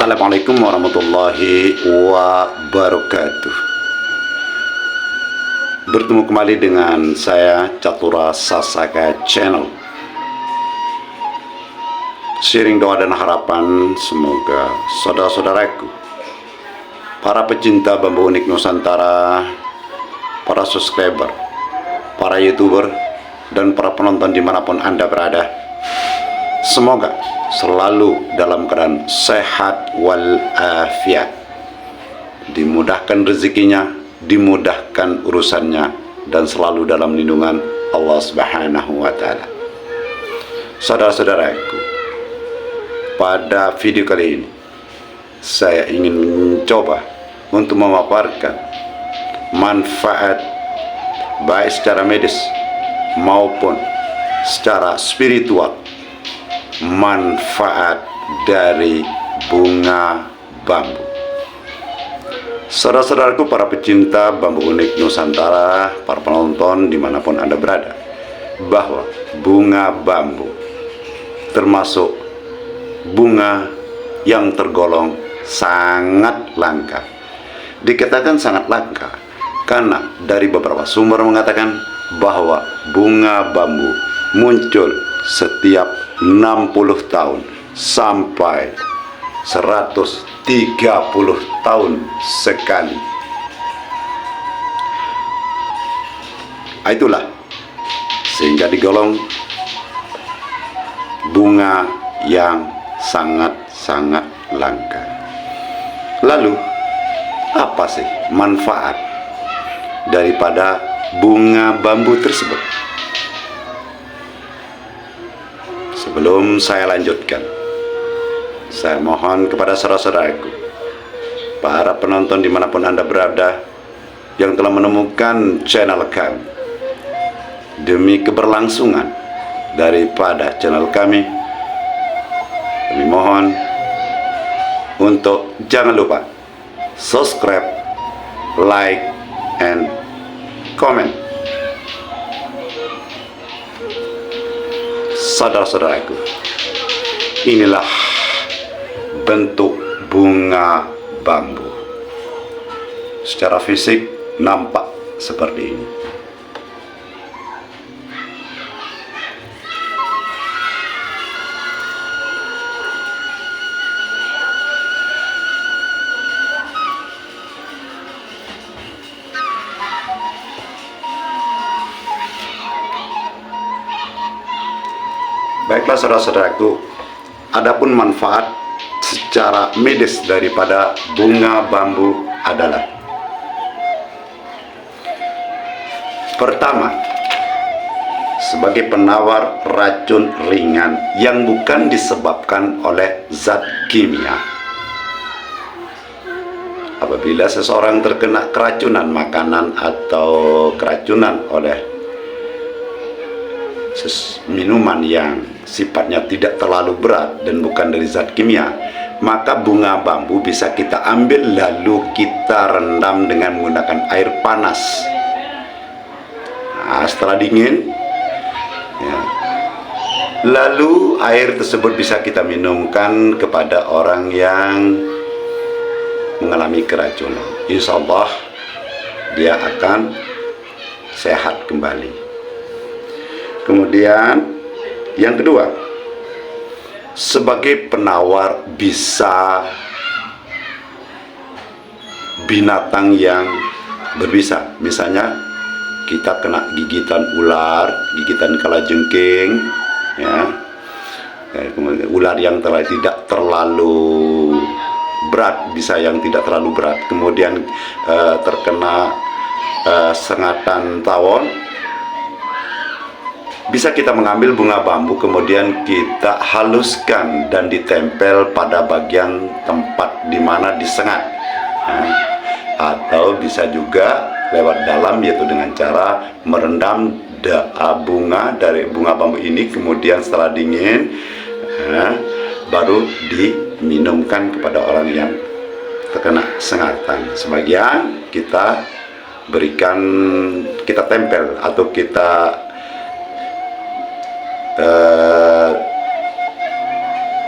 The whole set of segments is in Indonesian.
Assalamualaikum warahmatullahi wabarakatuh. Bertemu kembali dengan saya Catura Sasaka Channel. Sharing doa dan harapan, semoga saudara-saudaraku, para pecinta bambu unik Nusantara, para subscriber, para youtuber, dan para penonton dimanapun Anda berada, semoga selalu dalam keadaan sehat walafiat, dimudahkan rezekinya, dimudahkan urusannya, dan selalu dalam lindungan Allah Subhanahu wa Ta'ala. Saudara-saudaraku, pada video kali ini saya ingin mencoba untuk memaparkan manfaat baik secara medis maupun secara spiritual, manfaat dari bunga bambu. Saudara-saudaraku, para pecinta bambu unik Nusantara, para penonton dimanapun Anda berada, bahwa bunga bambu termasuk bunga yang tergolong sangat langka. Dikatakan sangat langka karena dari beberapa sumber mengatakan bahwa bunga bambu muncul setiap 60 tahun sampai 130 tahun sekali. Itulah sehingga digolong bunga yang sangat-sangat langka. Lalu apa sih manfaat daripada bunga bambu tersebut? Sebelum saya lanjutkan, saya mohon kepada saudara-saudaraku, para penonton dimanapun Anda berada, yang telah menemukan channel kami, demi keberlangsungan daripada channel kami mohon untuk jangan lupa subscribe, like, and comment. Saudara-saudaraku, inilah bentuk bunga bambu. Secara fisik nampak seperti ini. Baiklah saudara-saudaraku, adapun manfaat secara medis daripada bunga bambu adalah: pertama, sebagai penawar racun ringan yang bukan disebabkan oleh zat kimia. Apabila seseorang terkena keracunan makanan atau keracunan oleh minuman yang sifatnya tidak terlalu berat dan bukan dari zat kimia, maka bunga bambu bisa kita ambil lalu kita rendam dengan menggunakan air panas. Nah, setelah dingin ya, lalu air tersebut bisa kita minumkan kepada orang yang mengalami keracunan. Insya Allah dia akan sehat kembali. Kemudian yang kedua, sebagai penawar bisa binatang yang berbisa. Misalnya kita kena gigitan ular, gigitan kalajengking, ya, ular yang tidak terlalu berat, bisa yang tidak terlalu berat. Kemudian terkena sengatan tawon, bisa kita mengambil bunga bambu kemudian kita haluskan dan ditempel pada bagian tempat di mana disengat, atau bisa juga lewat dalam, yaitu dengan cara merendam bunga dari bunga bambu ini, kemudian setelah dingin baru diminumkan kepada orang yang terkena sengatan. Sebagian kita berikan, kita tempel atau kita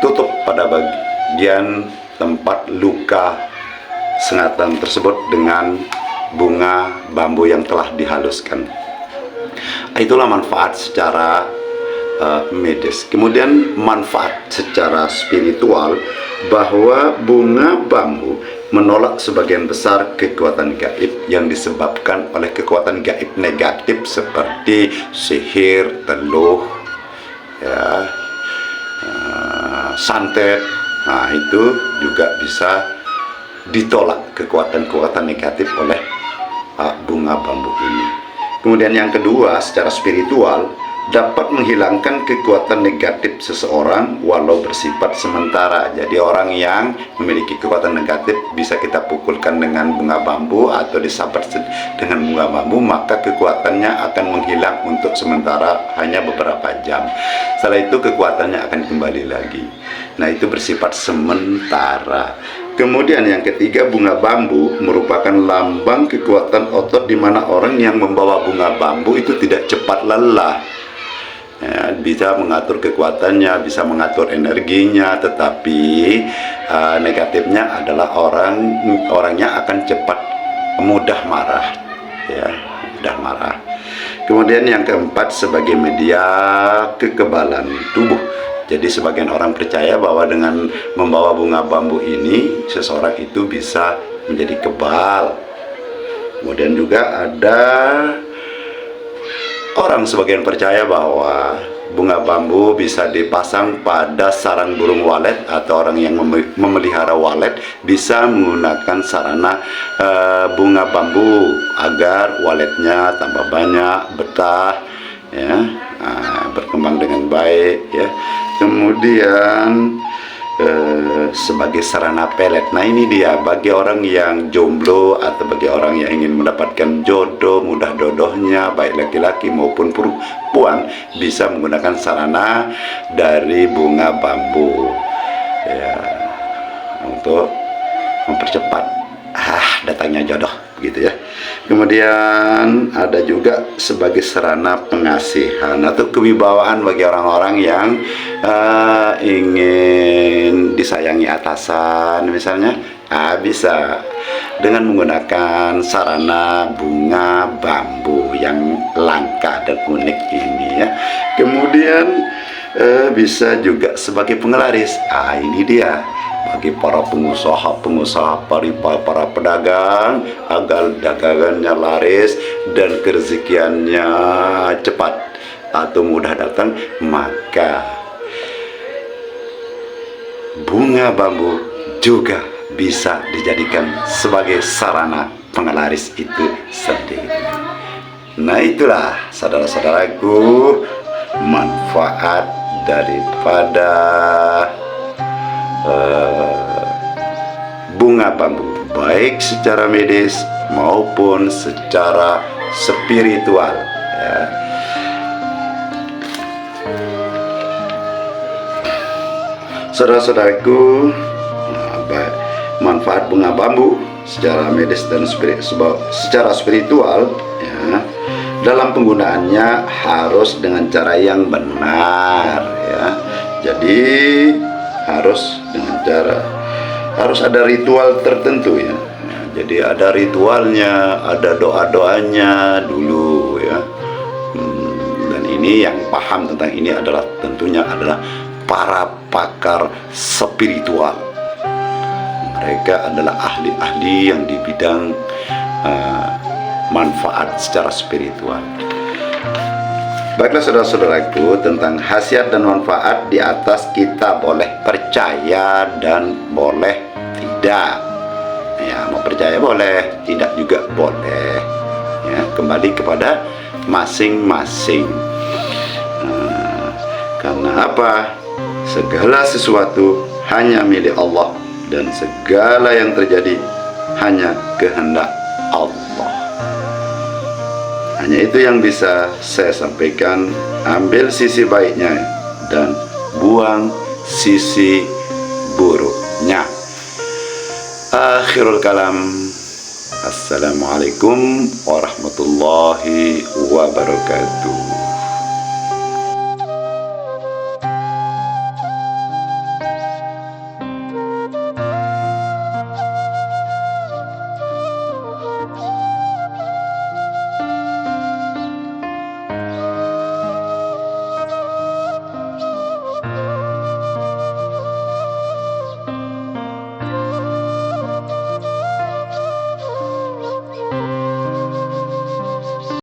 tutup pada bagian tempat luka sengatan tersebut dengan bunga bambu yang telah dihaluskan. Itulah manfaat secara medis. Kemudian manfaat secara spiritual, bahwa bunga bambu menolak sebagian besar kekuatan gaib yang disebabkan oleh kekuatan gaib negatif seperti sihir, teluh, ya, santet. Nah, itu juga bisa ditolak kekuatan-kekuatan negatif oleh bunga bambu ini. Kemudian yang kedua, secara spiritual, dapat menghilangkan kekuatan negatif seseorang walau bersifat sementara. Jadi orang yang memiliki kekuatan negatif bisa kita pukulkan dengan bunga bambu atau disabar dengan bunga bambu, maka kekuatannya akan menghilang untuk sementara, hanya beberapa jam. Setelah itu kekuatannya akan kembali lagi. Nah, itu bersifat sementara. Kemudian yang ketiga, bunga bambu merupakan lambang kekuatan otot, di mana orang yang membawa bunga bambu itu tidak cepat lelah. Ya, bisa mengatur kekuatannya, bisa mengatur energinya, tetapi negatifnya adalah orangnya akan cepat mudah marah, ya, mudah marah. Kemudian yang keempat, sebagai media kekebalan tubuh. Jadi sebagian orang percaya bahwa dengan membawa bunga bambu ini, seseorang itu bisa menjadi kebal. Kemudian juga ada orang sebagian percaya bahwa bunga bambu bisa dipasang pada sarang burung walet, atau orang yang memelihara walet bisa menggunakan sarana bunga bambu agar waletnya tambah banyak, betah, ya, berkembang dengan baik, ya. Kemudian sebagai sarana pelet. Nah, ini dia bagi orang yang jomblo atau bagi orang yang ingin mendapatkan jodoh, mudah jodohnya, baik laki-laki maupun perempuan, bisa menggunakan sarana dari bunga bambu, ya, untuk mempercepat datangnya jodoh, gitu ya. Kemudian ada juga sebagai sarana pengasihan atau kewibawaan bagi orang-orang yang ingin disayangi atasan misalnya, bisa dengan menggunakan sarana bunga bambu yang langka dan unik ini, ya. Kemudian bisa juga sebagai penglaris. Ini dia bagi para pengusaha, para pedagang, agar dagangannya laris dan kerezekiannya cepat atau mudah datang, maka bunga bambu juga bisa dijadikan sebagai sarana penglaris itu sendiri. Nah, itulah saudara-saudaraku manfaat daripada bunga bambu, baik secara medis maupun secara spiritual, ya. Saudara-saudaraku, manfaat bunga bambu secara medis dan secara spiritual, ya, dalam penggunaannya harus dengan cara yang benar, ya. Jadi harus ada ritual tertentu, ya. Jadi ada ritualnya, ada doa-doanya dulu, ya. Dan ini yang paham tentang ini adalah tentunya adalah para pakar spiritual. Mereka adalah ahli-ahli yang di bidang manfaat secara spiritual. Baiklah saudara-saudaraku, tentang khasiat dan manfaat di atas kita boleh percaya dan boleh tidak. Ya, mau percaya boleh, tidak juga boleh. Ya, kembali kepada masing-masing. Karena apa? Segala sesuatu hanya milik Allah, dan segala yang terjadi hanya kehendak Allah. Hanya itu yang bisa saya sampaikan. Ambil sisi baiknya dan buang sisi buruknya. Akhirul kalam. Assalamualaikum warahmatullahi wabarakatuh.